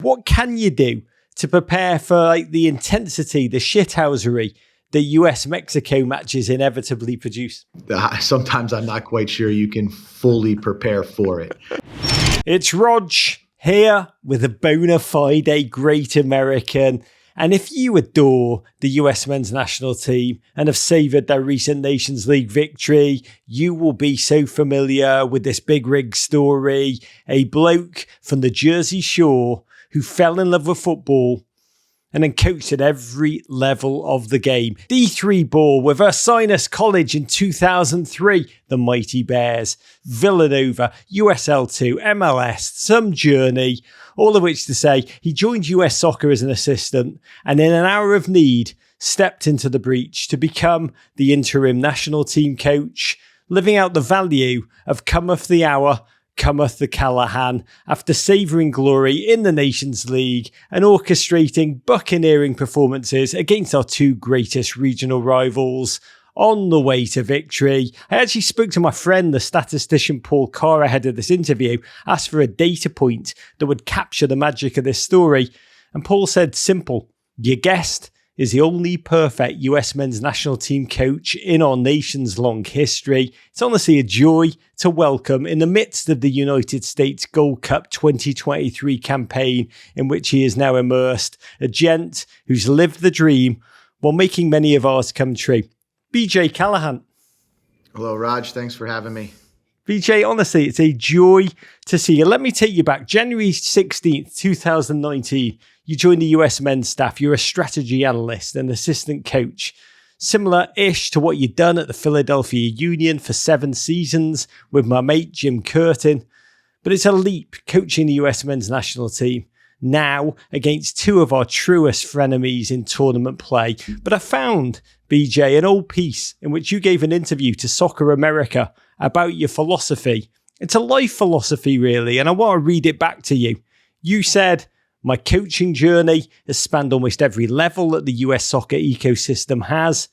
What can you do to prepare for like the intensity, the shithousery that US-Mexico matches inevitably produce? Sometimes I'm not quite sure you can fully prepare for it. It's Rog here with a bona fide great American. And if you adore the US men's national team and have savoured their recent Nations League victory, you will be so familiar with this big rig story. A bloke from the Jersey Shore who fell in love with football and then coached at every level of the game. D3 ball with Ursinus College in 2003, the Mighty Bears, Villanova, USL2, MLS, some journey, all of which to say he joined US Soccer as an assistant and in an hour of need stepped into the breach to become the interim national team coach, living out the value of cometh the hour, cometh the Callaghan, after savouring glory in the Nations League and orchestrating buccaneering performances against our two greatest regional rivals. On the way to victory, I actually spoke to my friend, the statistician Paul Carr, ahead of this interview, asked for a data point that would capture the magic of this story, and Paul said simple: your guest is the only perfect US men's national team coach in our nation's long history. It's honestly a joy to welcome in the midst of the United States Gold Cup 2023 campaign in which he is now immersed, a gent who's lived the dream while making many of ours come true. BJ Callaghan. Hello, Raj. Thanks for having me. BJ, honestly, it's a joy to see you. Let me take you back. January 16th, 2019, you joined the US men's staff. You're a strategy analyst and assistant coach. Similar-ish to what you'd done at the Philadelphia Union for 7 seasons with my mate Jim Curtin. But it's a leap coaching the US men's national team now against two of our truest frenemies in tournament play. But I found, BJ, an old piece in which you gave an interview to Soccer America about your philosophy. It's a life philosophy, really, and I want to read it back to you. You said, "My coaching journey has spanned almost every level that the US soccer ecosystem has.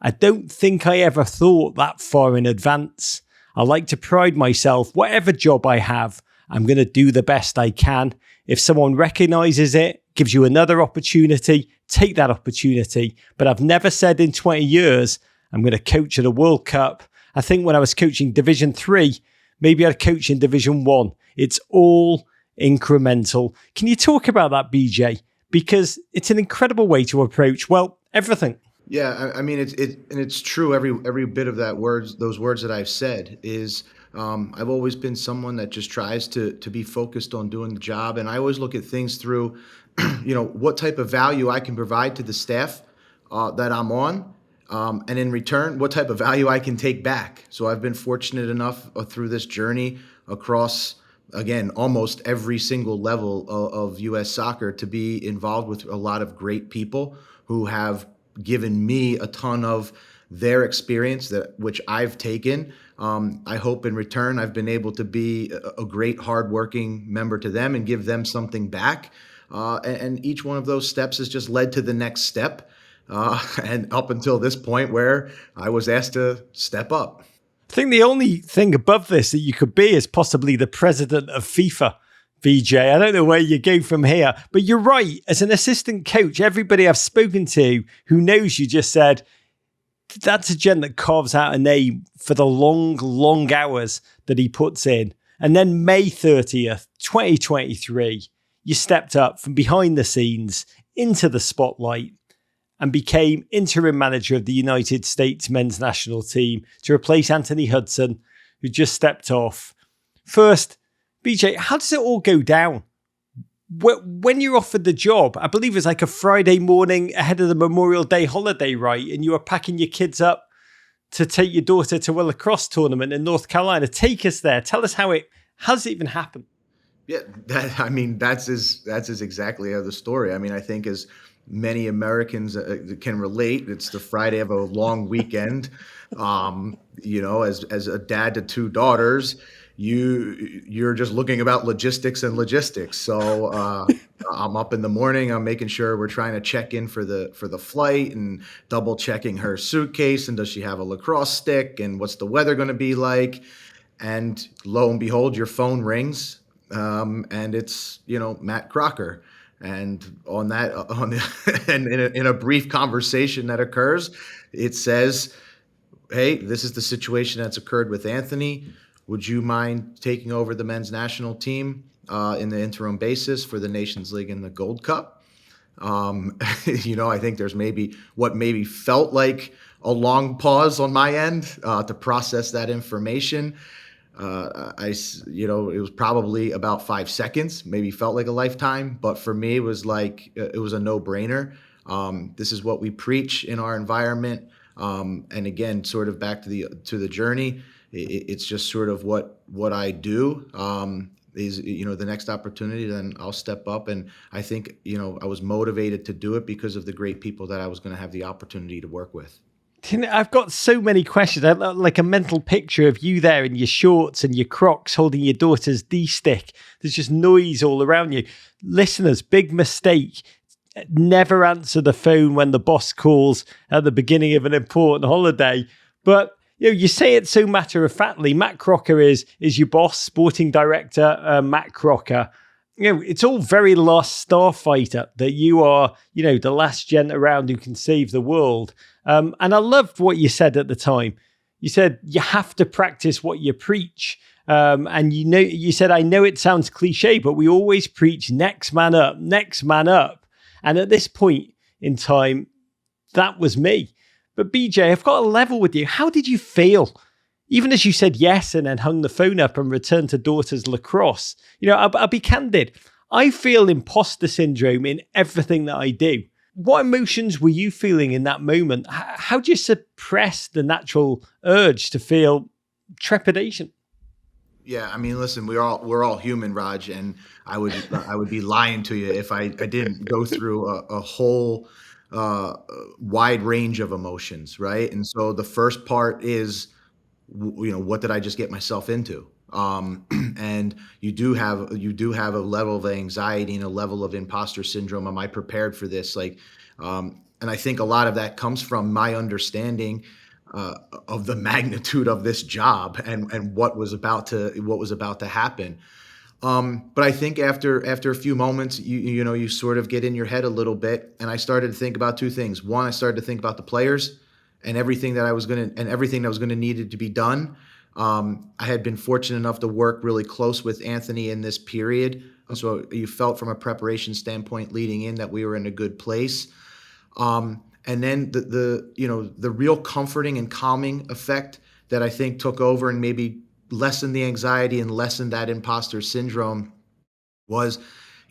I don't think I ever thought that far in advance. I like to pride myself, whatever job I have, I'm going to do the best I can. If someone recognizes it, gives you another opportunity, take that opportunity. But I've never said in 20 years, I'm going to coach at a World Cup. I think when I was coaching Division 3, maybe I'd coach in Division 1. It's all incremental." Can you talk about that, BJ? Because it's an incredible way to approach, well, everything. Yeah, I mean, it's true. Every bit of those words that I've said is, I've always been someone that just tries to be focused on doing the job. And I always look at things through, what type of value I can provide to the staff that I'm on. And in return, what type of value I can take back. So I've been fortunate enough through this journey across, again, almost every single level of US soccer to be involved with a lot of great people who have given me a ton of their experience which I've taken. I hope in return I've been able to be a great, hardworking member to them and give them something back. And each one of those steps has just led to the next step. And up until this point where I was asked to step up. I think the only thing above this that you could be is possibly the president of FIFA, BJ. I don't know where you go from here, but you're right. As an assistant coach, everybody I've spoken to who knows you just said, that's a gent that carves out a name for the long, long hours that he puts in. And then May 30th, 2023, you stepped up from behind the scenes into the spotlight and became interim manager of the United States men's national team to replace Anthony Hudson, who just stepped off. First, BJ, how does it all go down? When you're offered the job, I believe it was like a Friday morning ahead of the Memorial Day holiday, right? And you were packing your kids up to take your daughter to a lacrosse tournament in North Carolina. Take us there. Tell us how does it even happen? Yeah, that's exactly the story. I mean, I think as many Americans can relate, it's the Friday of a long weekend. As a dad to 2 daughters, you're just looking about logistics. So I'm up in the morning. I'm making sure we're trying to check in for the flight and double checking her suitcase and does she have a lacrosse stick and what's the weather going to be like? And lo and behold, your phone rings and it's, Matt Crocker. And on that, on the, and in a brief conversation that occurs, it says, "Hey, this is the situation that's occurred with Anthony. Would you mind taking over the men's national team in the interim basis for the Nations League and the Gold Cup?" I think there's maybe felt like a long pause on my end to process that information. It was probably about 5 seconds, maybe felt like a lifetime, but for me, it was like, it was a no brainer. This is what we preach in our environment. And again, sort of back to the journey, it's just sort of what I do. Is, the next opportunity, then I'll step up. And I think, I was motivated to do it because of the great people that I was going to have the opportunity to work with. I've got so many questions. I like a mental picture of you there in your shorts and your Crocs holding your daughter's D-stick. There's just noise all around you. Listeners, big mistake. Never answer the phone when the boss calls at the beginning of an important holiday. But you say it so matter-of-factly. Matt Crocker is your boss, sporting director, Matt Crocker. It's all very Last Starfighter that you are, the last gent around who can save the world. And I loved what you said at the time. You said you have to practice what you preach. And you said, I know it sounds cliche, but we always preach next man up, next man up. And at this point in time, that was me. But BJ, I've got a level with you. How did you feel? Even as you said yes and then hung the phone up and returned to daughter's lacrosse. I'll be candid. I feel imposter syndrome in everything that I do. What emotions were you feeling in that moment? How do you suppress the natural urge to feel trepidation? Yeah, I mean, listen, we're all human, Raj, and I would be lying to you if I didn't go through a whole wide range of emotions, right? And so the first part is, what did I just get myself into? And you do have a level of anxiety and a level of imposter syndrome. Am I prepared for this? And I think a lot of that comes from my understanding of the magnitude of this job and what was about to happen. But I think after a few moments, you sort of get in your head a little bit, and I started to think about two things. One, I started to think about the players and everything that was going to needed to be done. I had been fortunate enough to work really close with Anthony in this period, so you felt from a preparation standpoint leading in that we were in a good place. And then the real comforting and calming effect that I think took over and maybe lessened the anxiety and lessened that imposter syndrome was,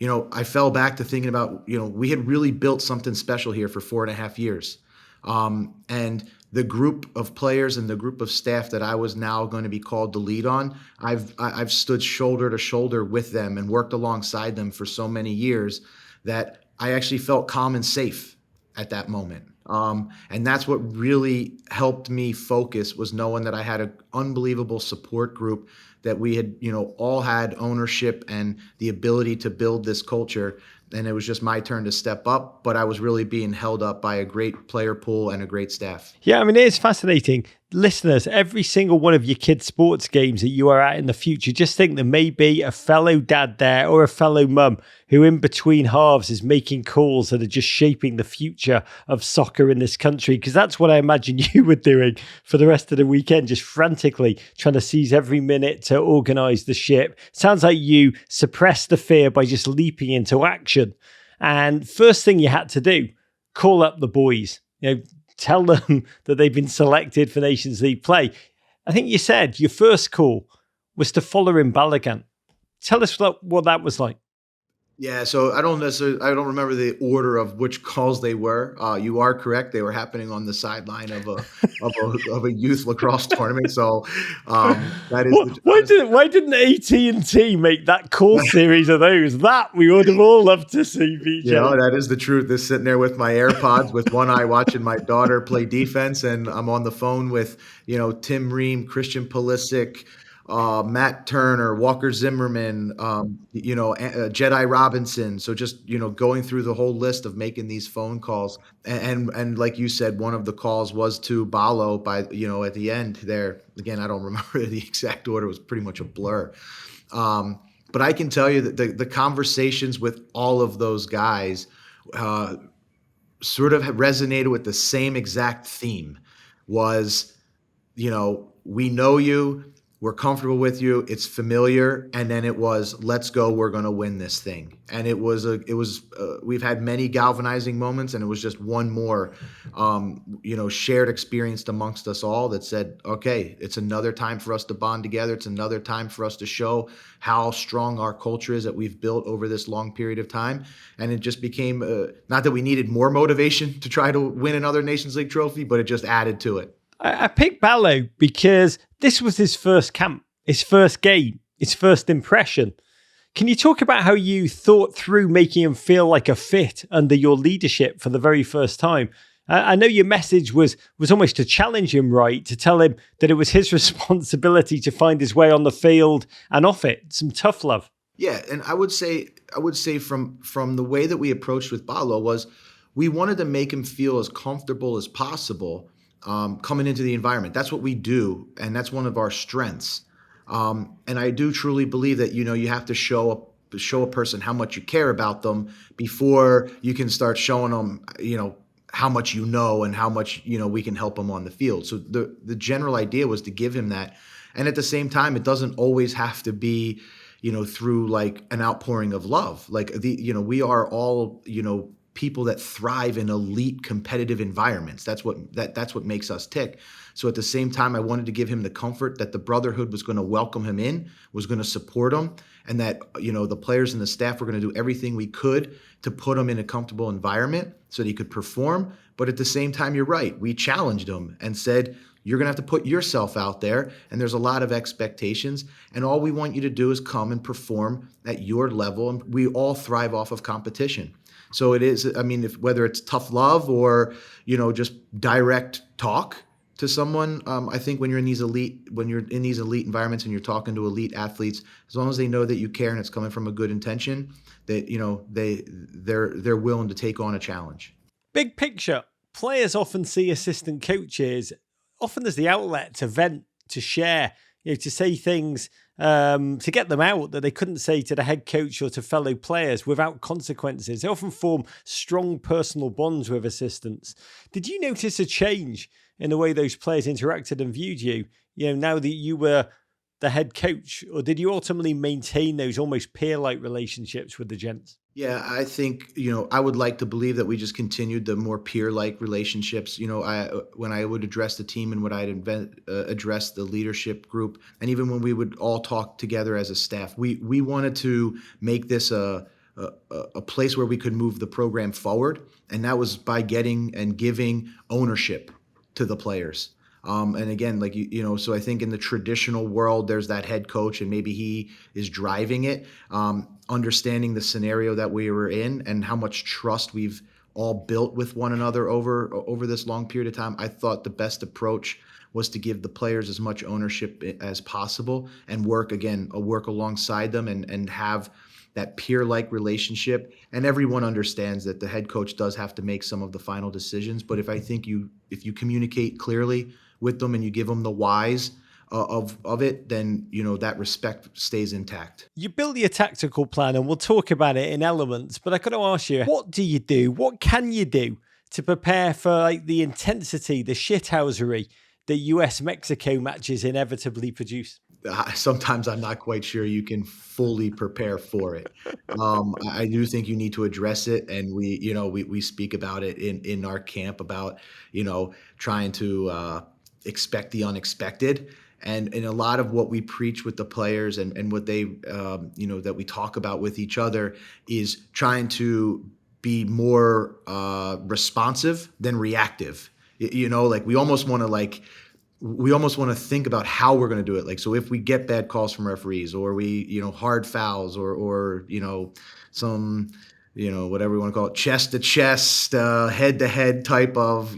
I fell back to thinking about, we had really built something special here for 4.5 years. And the group of players and the group of staff that I was now going to be called to lead on, I've stood shoulder to shoulder with them and worked alongside them for so many years that I actually felt calm and safe at that moment. And that's what really helped me focus, was knowing that I had an unbelievable support group, that we had, all had ownership and the ability to build this culture. And it was just my turn to step up, but I was really being held up by a great player pool and a great staff. Yeah, I mean, it is fascinating. Listeners, every single one of your kids' sports games that you are at in the future, just think there may be a fellow dad there or a fellow mum who in between halves is making calls that are just shaping the future of soccer in this country. Because that's what I imagine you were doing for the rest of the weekend, just frantically trying to seize every minute to organise the ship. Sounds like you suppressed the fear by just leaping into action. And first thing you had to do, call up the boys. Tell them that they've been selected for Nations League play. I think you said your first call was to follow in Balogun. Tell us what that was like. Yeah, so I don't remember the order of which calls they were. You are correct; they were happening on the sideline of a youth lacrosse tournament. So that is why didn't AT&T make that call series of those? That we would have all loved to see, BJ. That is the truth. Is sitting there with my AirPods, with one eye watching my daughter play defense, and I'm on the phone with Tim Ream, Christian Pulisic, Matt Turner, Walker Zimmerman, Jedi Robinson. So just, going through the whole list of making these phone calls. And like you said, one of the calls was to Balo at the end there. Again, I don't remember the exact order. It was pretty much a blur. But I can tell you that the conversations with all of those guys uh, sort of have resonated with the same exact theme was, we know you, we're comfortable with you, it's familiar, and then it was, let's go, we're going to win this thing. And we've had many galvanizing moments, and it was just one more, shared experience amongst us all that said, okay, it's another time for us to bond together. It's another time for us to show how strong our culture is that we've built over this long period of time. And it just became, not that we needed more motivation to try to win another Nations League trophy, but it just added to it. I picked Ballo because this was his first camp, his first game, his first impression. Can you talk about how you thought through making him feel like a fit under your leadership for the very first time? I know your message was almost to challenge him, right? To tell him that it was his responsibility to find his way on the field and off it. Some tough love. Yeah, and I would say from the way that we approached with Ballo was we wanted to make him feel as comfortable as possible coming into the environment. That's what we do, and that's one of our strengths. And I do truly believe that you have to show a person how much you care about them before you can start showing them how much and how much we can help them on the field. So the general idea was to give him that, and at the same time, it doesn't always have to be through like an outpouring of love. Like we are all people that thrive in elite competitive environments. That's what makes us tick. So at the same time, I wanted to give him the comfort that the brotherhood was going to welcome him in, was going to support him, and that the players and the staff were going to do everything we could to put him in a comfortable environment so that he could perform. But at the same time, you're right. We challenged him and said, you're going to have to put yourself out there, and there's a lot of expectations, and all we want you to do is come and perform at your level, and we all thrive off of competition. So it is, whether it's tough love or, just direct talk to someone, I think when you're in these elite environments and you're talking to elite athletes, as long as they know that you care and it's coming from a good intention, that, they're willing to take on a challenge. Big picture, players often see assistant coaches often as the outlet to vent, to share, to say things, to get them out that they couldn't say to the head coach or to fellow players without consequences. They often form strong personal bonds with assistants. Did you notice a change in the way those players interacted and viewed you, now that you were the head coach? Or did you ultimately maintain those almost peer-like relationships with the gents? Yeah, I think, I would like to believe that we just continued the more peer-like relationships. When I would address the team and when I'd address the leadership group, and even when we would all talk together as a staff, we wanted to make this a place where we could move the program forward. And that was by getting and giving ownership to the players. And again, like, so I think in the traditional world, there's that head coach and maybe he is driving it. Understanding the scenario that we were in and how much trust we've all built with one another over this long period of time, I thought the best approach was to give the players as much ownership as possible and work alongside them and have that peer-like relationship. And everyone understands that the head coach does have to make some of the final decisions. But if you communicate clearly with them and you give them the whys of it, then that respect stays intact. You build your tactical plan, and we'll talk about it in elements. But I got to ask you, what do you do? What can you do to prepare for the intensity, the shithousery that US-Mexico matches inevitably produce? Sometimes I'm not quite sure you can fully prepare for it. I do think you need to address it, and we speak about it in our camp about trying to expect the unexpected. And a lot of what we preach with the players and what they that we talk about with each other is trying to be more responsive than reactive. We almost want to think about how we're going to do it. Like, so if we get bad calls from referees or we, hard fouls or some, whatever we want to call it, chest to chest, head to head type of,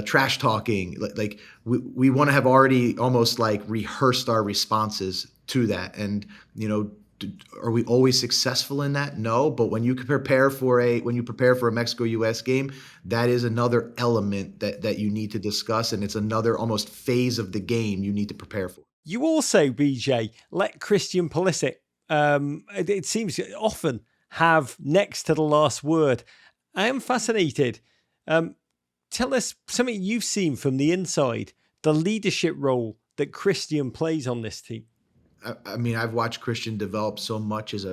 trash talking. Like we want to have already almost like rehearsed our responses to that. And, are we always successful in that? No, but when you prepare for a Mexico-US game, that is another element that you need to discuss, and it's another almost phase of the game you need to prepare for. You also, BJ, let Christian Pulisic it seems to often have next to the last word. I am fascinated. Tell us something you've seen from the inside, the leadership role that Christian plays on this team. I mean, I've watched Christian develop so much as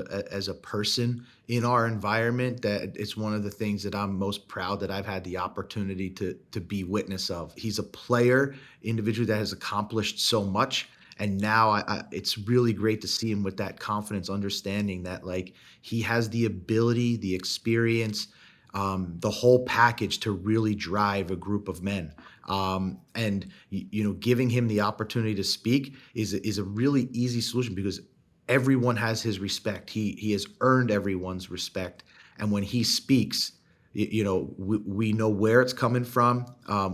a person in our environment that it's one of the things that I'm most proud that I've had the opportunity to be witness of. He's a player, individual that has accomplished so much, and now it's really great to see him with that confidence, understanding that like he has the ability, the experience, the whole package to really drive a group of men. And giving him the opportunity to speak is a really easy solution because everyone has his respect. He has earned everyone's respect, and when he speaks, we know where it's coming from.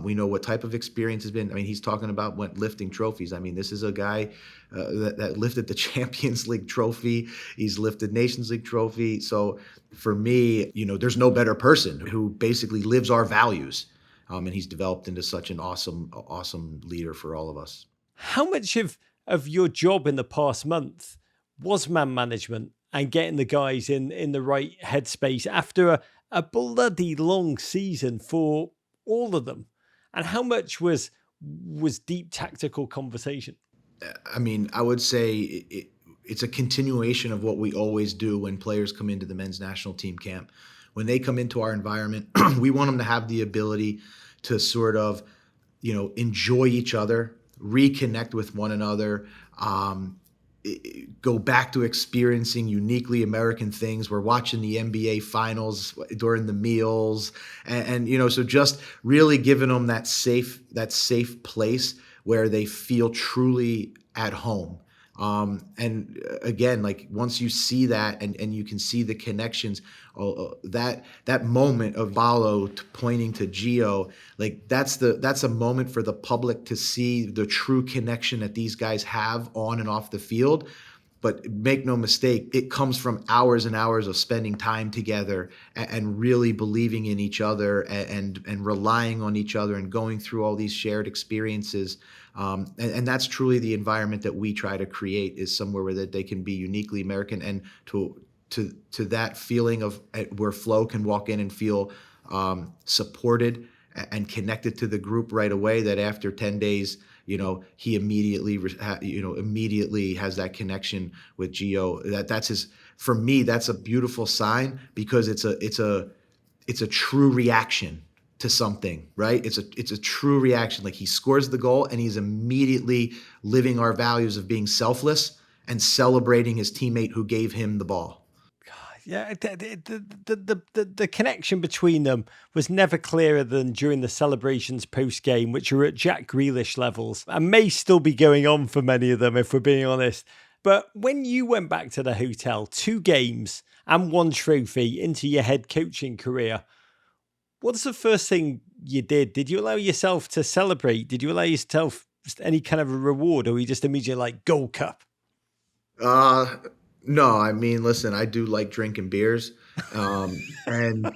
We know what type of experience has been. I mean, he's talking about lifting trophies. I mean, this is a guy that lifted the Champions League trophy. He's lifted Nations League trophy. So for me, there's no better person who basically lives our values. And he's developed into such an awesome leader for all of us. How much of your job in the past month was man management and getting the guys in the right headspace after a bloody long season for all of them? And how much was deep tactical conversation? I mean, I would say it's a continuation of what we always do when players come into the men's national team camp. When they come into our environment, we want them to have the ability to sort of, enjoy each other, reconnect with one another, go back to experiencing uniquely American things. We're watching the NBA finals during the meals, and so just really giving them that safe place where they feel truly at home. And again, like once you see that and you can see the connections, that moment of Balo pointing to Gio, like that's a moment for the public to see the true connection that these guys have on and off the field. But make no mistake, it comes from hours and hours of spending time together and really believing in each other and relying on each other and going through all these shared experiences. And that's truly the environment that we try to create, is somewhere where that they can be uniquely American, and to that feeling of where Flo can walk in and feel supported and connected to the group right away, that after 10 days, he immediately has that connection with Gio. That's his, for me, that's a beautiful sign, because it's a true reaction to something, right? It's a true reaction. Like, he scores the goal and he's immediately living our values of being selfless and celebrating his teammate who gave him the ball. Yeah, the connection between them was never clearer than during the celebrations post-game, which are at Jack Grealish levels and may still be going on for many of them, if we're being honest. But when you went back to the hotel, 2 games and 1 trophy into your head coaching career, what's the first thing you did? Did you allow yourself to celebrate? Did you allow yourself any kind of a reward, or were you just immediately like, Gold Cup? No, I mean, listen, I do like drinking beers, and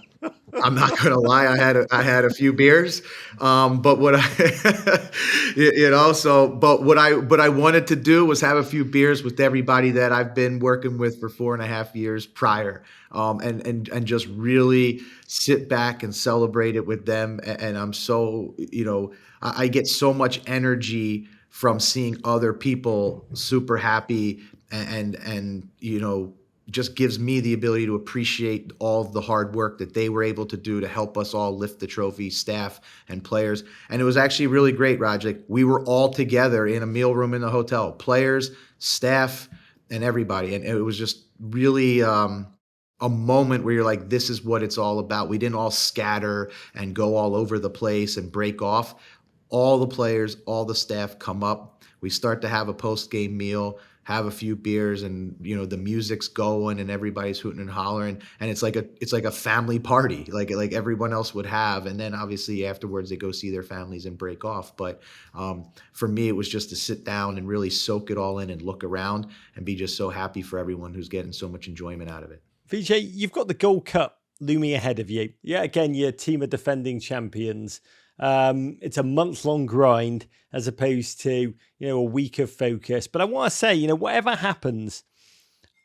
I'm not gonna lie, I had a few beers, but what I, but what I wanted to do was have a few beers with everybody that I've been working with for 4.5 years prior, and just really sit back and celebrate it with them. And I'm so, I get so much energy from seeing other people super happy, and just gives me the ability to appreciate all the hard work that they were able to do to help us all lift the trophy, staff and players. And it was actually really great, Raj. Like, we were all together in a meal room in the hotel, players, staff, and everybody. And it was just really a moment where you're like, this is what it's all about. We didn't all scatter and go all over the place and break off. All the players, all the staff come up. We start to have a post-game meal, have a few beers, and the music's going and everybody's hooting and hollering, and it's like a family party, like everyone else would have. And then obviously afterwards they go see their families and break off. But for me, it was just to sit down and really soak it all in and look around and be just so happy for everyone who's getting so much enjoyment out of it. Vijay, you've got the Gold Cup looming ahead of you. Yeah, again, your team of defending champions. It's a month-long grind as opposed to, a week of focus. But I want to say, whatever happens,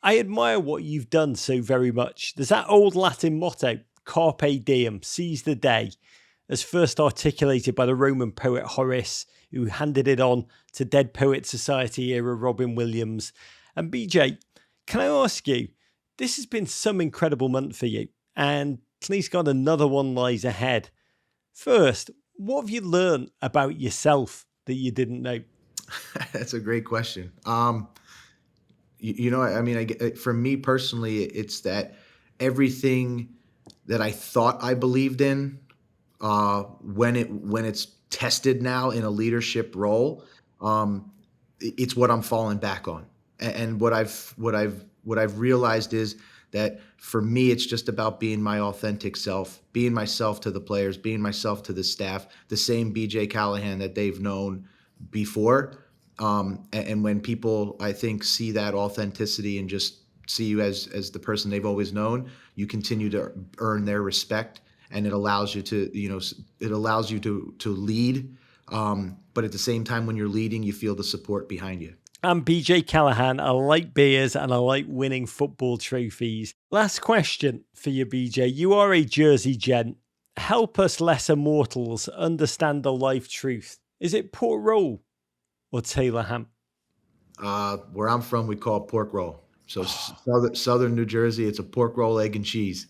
I admire what you've done so very much. There's that old Latin motto, carpe diem, seize the day, as first articulated by the Roman poet Horace, who handed it on to Dead Poet Society era Robin Williams. And BJ, can I ask you, this has been some incredible month for you, and please God, another one lies ahead. First, what have you learned about yourself that you didn't know? That's a great question. I mean, for me personally, it's that everything that I thought I believed in, when it's tested now in a leadership role, it's what I'm falling back on. And what I've realized is that for me, it's just about being my authentic self, being myself to the players, being myself to the staff, the same BJ Callaghan that they've known before. And when people, I think, see that authenticity and just see you as the person they've always known, you continue to earn their respect, and it allows you to, to lead. But at the same time, when you're leading, you feel the support behind you. I'm BJ Callaghan. I like beers and I like winning football trophies. Last question for you, BJ. You are a Jersey gent. Help us lesser mortals understand the life truth. Is it pork roll or Taylor ham? Where I'm from, we call it pork roll. So southern New Jersey, it's a pork roll, egg and cheese.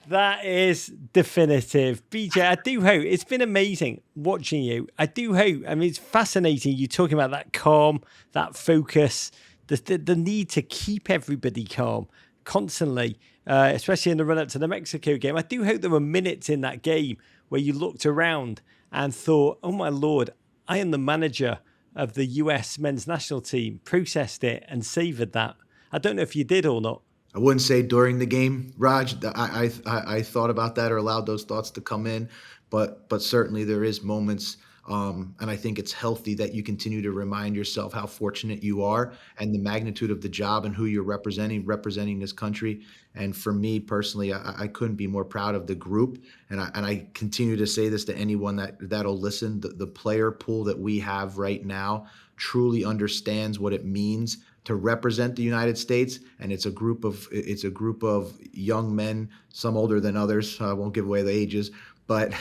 That is definitive. BJ, I do hope it's been amazing watching you. I do hope, I mean, it's fascinating you talking about that calm, that focus, the need to keep everybody calm constantly, especially in the run up to the Mexico game. I do hope there were minutes in that game where you looked around and thought, oh my Lord, I am the manager of the US men's national team, processed it and savored that. I don't know if you did or not. I wouldn't say during the game, Raj. I thought about that or allowed those thoughts to come in, but certainly there is moments, and I think it's healthy that you continue to remind yourself how fortunate you are and the magnitude of the job and who you're representing this country. And for me personally, I couldn't be more proud of the group. And I continue to say this to anyone that'll listen. The player pool that we have right now truly understands what it means to represent the United States, and it's a group of young men, some older than others. I won't give away the ages, but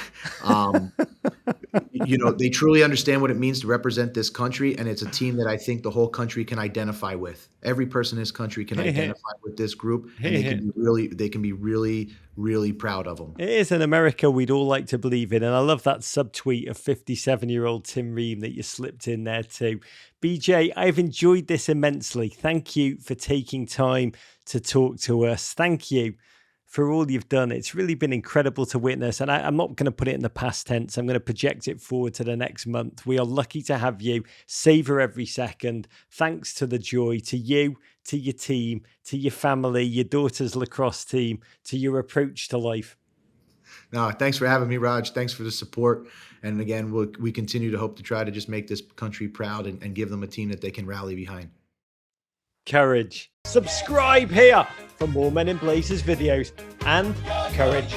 they truly understand what it means to represent this country, and it's a team that I think the whole country can identify with. Every person in this country can identify with this group, and they can be really proud of them. It is an America we'd all like to believe in, and I love that subtweet of 57-year-old Tim Ream that you slipped in there too. BJ, I've enjoyed this immensely. Thank you for taking time to talk to us. Thank you for all you've done. It's really been incredible to witness. And I'm not going to put it in the past tense. I'm going to project it forward to the next month. We are lucky to have you. Savor every second. Thanks to the joy, to you, to your team, to your family, your daughter's lacrosse team, to your approach to life. No, thanks for having me, Raj. Thanks for the support. And again, we continue to hope to try to just make this country proud and give them a team that they can rally behind. Courage. Subscribe here for more Men in Blazers videos and courage.